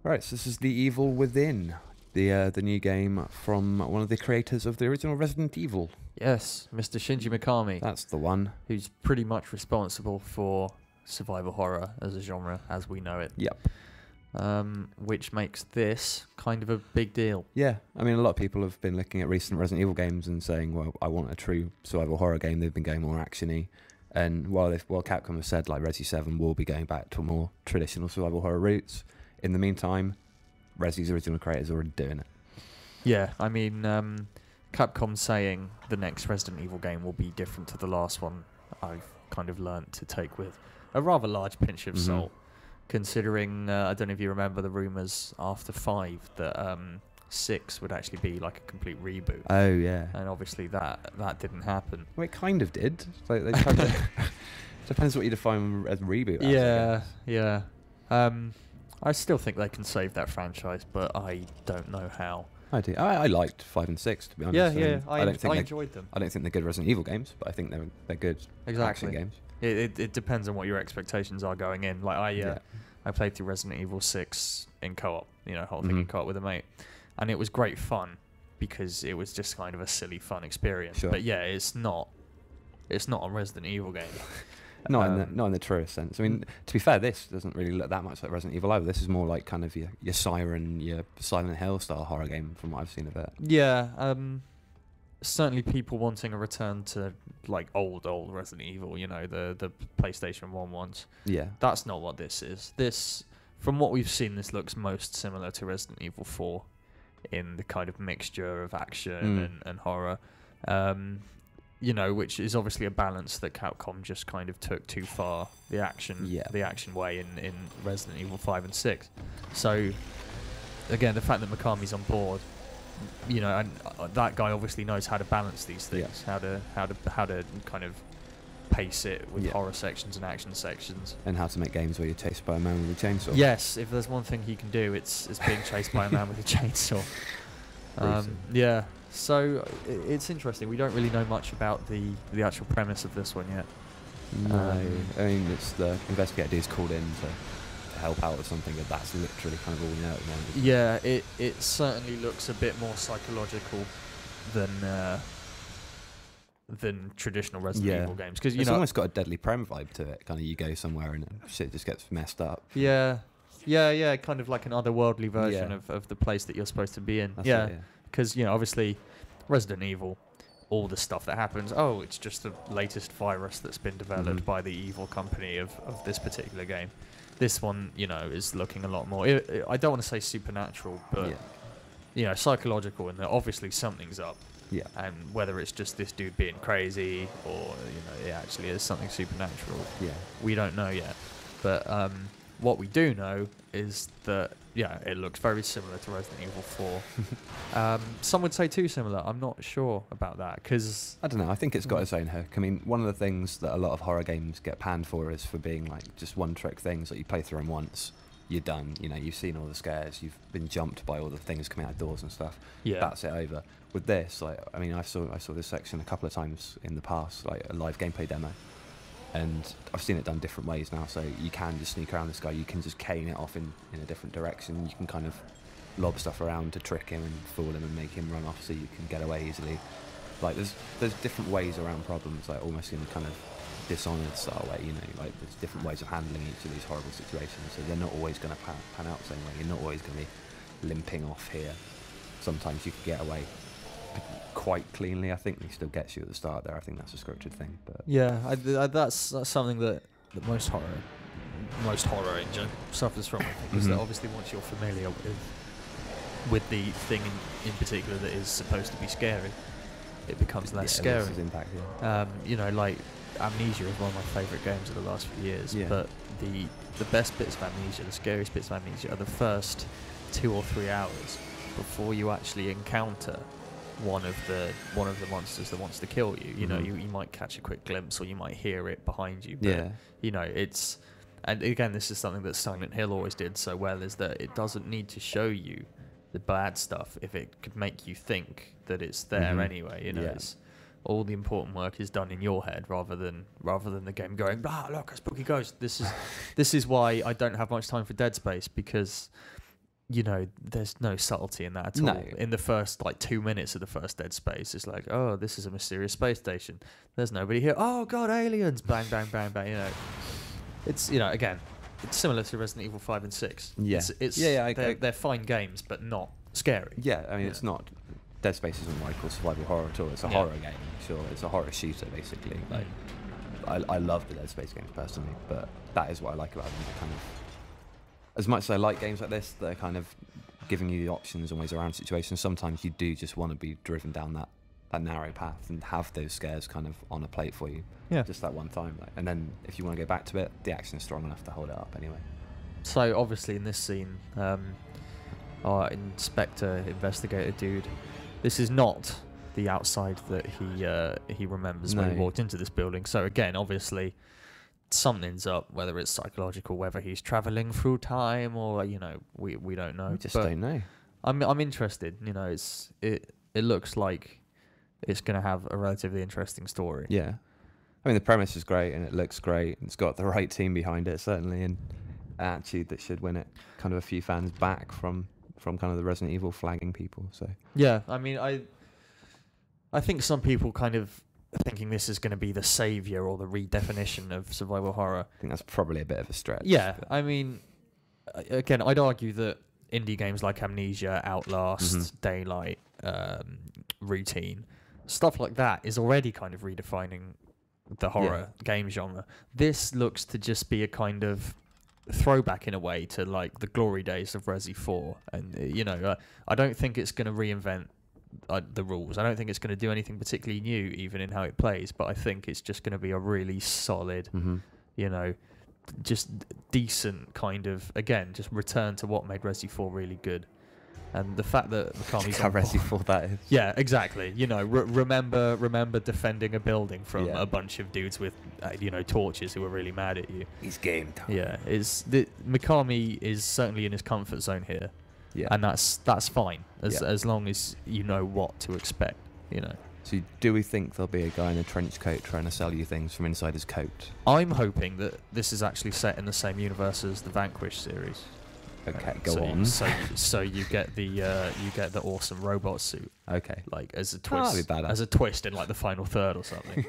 Right, so this is The Evil Within, the new game from one of the creators of the original Resident Evil. Yes, Mr. Shinji Mikami, That's the one. who's pretty much responsible for survival horror as a genre as we know it. Yep. Which makes this kind of a big deal. Yeah, I mean, a lot of people have been looking at recent Resident Evil games and saying, well, I want a true survival horror game. They've been going more actiony. And while Capcom has said, like, Resi 7 will be going back to more traditional survival horror roots, in the meantime, Resi's original creators are already doing it. Yeah, I mean, Capcom saying the next Resident Evil game will be different to the last one, I've kind of learnt to take with a rather large pinch of salt, considering, I don't know if you remember the rumours after 5 that 6 would actually be like a complete reboot. Oh, yeah. And obviously that didn't happen. Well, it kind of did. Like, they tried to depends what you define as reboot as, Yeah. I still think they can save that franchise, but I don't know how. I do. I liked 5 and 6, to be honest. I I enjoyed them. I don't think they're good Resident Evil games, but I think they're good action Exactly. games. It depends on what your expectations are going in. Like I played through Resident Evil 6 in co-op, whole thing in co-op with a mate, and it was great fun because it was just kind of a silly fun experience. Sure. But yeah, it's not a Resident Evil game. Not in the truest sense. I mean, to be fair, this doesn't really look that much like Resident Evil either. This is more like kind of your Siren, your Silent Hill style horror game from what I've seen of it. Yeah, certainly people wanting a return to like old Resident Evil, the PlayStation 1 ones. Yeah. That's not what this is. This, from what we've seen, this looks most similar to Resident Evil 4 in the kind of mixture of action and horror. Which is obviously a balance that Capcom just kind of took too far, the action way in Resident Evil 5 and 6. So, again, the fact that Mikami's on board, and that guy obviously knows how to balance these things, how to kind of pace it with horror sections and action sections, and how to make games where you're chased by a man with a chainsaw. Yes, if there's one thing he can do, it's being chased by a man with a chainsaw. Yeah. So it's interesting. We don't really know much about the actual premise of this one yet. No, I mean, it's the investigator is called in to help out with something, and that's literally kind of all we know at the moment. Yeah, it certainly looks a bit more psychological than traditional Resident Evil games, because it's almost got a Deadly Prem vibe to it. Kind of, you go somewhere and shit just gets messed up. Yeah, kind of like an otherworldly version of the place that you're supposed to be in. That's because obviously Resident Evil, all the stuff that happens, it's just the latest virus that's been developed by the evil company of this particular game. This one, is looking a lot more, I don't want to say supernatural, but psychological, in that obviously something's up. Yeah. And whether it's just this dude being crazy or it actually is something supernatural, we don't know yet. But what we do know is that it looks very similar to Resident Evil 4. Some would say too similar. I'm not sure about that, because I don't know. I think it's got its own hook. I mean, one of the things that a lot of horror games get panned for is for being like just one-trick things. Like, you play through them once, you're done. You've seen all the scares. You've been jumped by all the things coming out of doors and stuff. Yeah. That's it over. With this, I saw this section a couple of times in the past, like a live gameplay demo. And I've seen it done different ways now, so you can just sneak around this guy, you can just cane it off in a different direction, you can kind of lob stuff around to trick him and fool him and make him run off so you can get away easily. Like, there's different ways around problems, like almost in kind of Dishonored style way, like there's different ways of handling each of these horrible situations, so they're not always going to pan out the same way. You're not always going to be limping off here. Sometimes you can get away quite cleanly. I think he still gets you at the start there. I think that's a scripted thing, but that's something that most horror in general suffers from, I think, is that obviously once you're familiar with the thing in particular that is supposed to be scary, it becomes less scary. Impact, like Amnesia is one of my favourite games of the last few years, but the best bits of Amnesia, the scariest bits of Amnesia, are the first 2 or 3 hours before you actually encounter one of the monsters that wants to kill you. You might catch a quick glimpse, or you might hear it behind you, but it's, and again, this is something that Silent Hill always did so well, is that it doesn't need to show you the bad stuff if it could make you think that it's there anyway. It's, all the important work is done in your head rather than the game going, look, a spooky ghost. This is why I don't have much time for Dead Space, because you know, there's no subtlety in that at all. No. In the first, like, 2 minutes of the first Dead Space, it's like, oh, this is a mysterious space station. There's nobody here. Oh, God, aliens. Bang, bang, bang, bang, you know. It's, you know, again, it's similar to Resident Evil 5 and 6. Yeah. They're fine games, but not scary. Yeah, I mean, it's not... Dead Space isn't what I call survival horror at all. It's a horror game, sure. It's a horror shooter, basically. Like, I love the Dead Space games, personally, but that is what I like about them. They're kind of... As much as I like games like this, they're kind of giving you the options and ways around situations. Sometimes you do just want to be driven down that narrow path and have those scares kind of on a plate for you. Yeah. Just that one time. Like, and then if you want to go back to it, the action's strong enough to hold it up anyway. So, obviously, in this scene, our investigator dude, this is not the outside that he remembers when he walked into this building. So, again, obviously... something's up, whether it's psychological, whether he's traveling through time, or, you know, we don't know. We just don't know. I'm interested. You know, it looks like it's going to have a relatively interesting story. Yeah, I mean, the premise is great and it looks great. It's got the right team behind it, certainly, and an attitude that should win it kind of a few fans back from kind of the Resident Evil flagging people. So yeah, I mean, I think some people kind of thinking this is going to be the savior or the redefinition of survival horror. I think that's probably a bit of a stretch. Yeah, I mean, again, I'd argue that indie games like Amnesia, Outlast, Daylight, Routine, stuff like that is already kind of redefining the horror game genre. This looks to just be a kind of throwback in a way to like the glory days of Resi 4, and you know, I don't think it's going to reinvent the rules. I don't think it's going to do anything particularly new, even in how it plays. But I think it's just going to be a really solid, you know, just decent kind of, again, just return to what made Resi 4 really good. And the fact that Mikami's how Resi 4 that is. Yeah, exactly. You know, remember defending a building from a bunch of dudes with, you know, torches who were really mad at you. He's game time. Yeah, Mikami is certainly in his comfort zone here. Yeah, and that's fine as long as you know what to expect, you know. So do we think there'll be a guy in a trench coat trying to sell you things from inside his coat? I'm hoping that this is actually set in the same universe as the Vanquish series. Okay, go on. So you get the awesome robot suit. Okay, like as a twist, that'd be badass. as a twist in like the final third or something.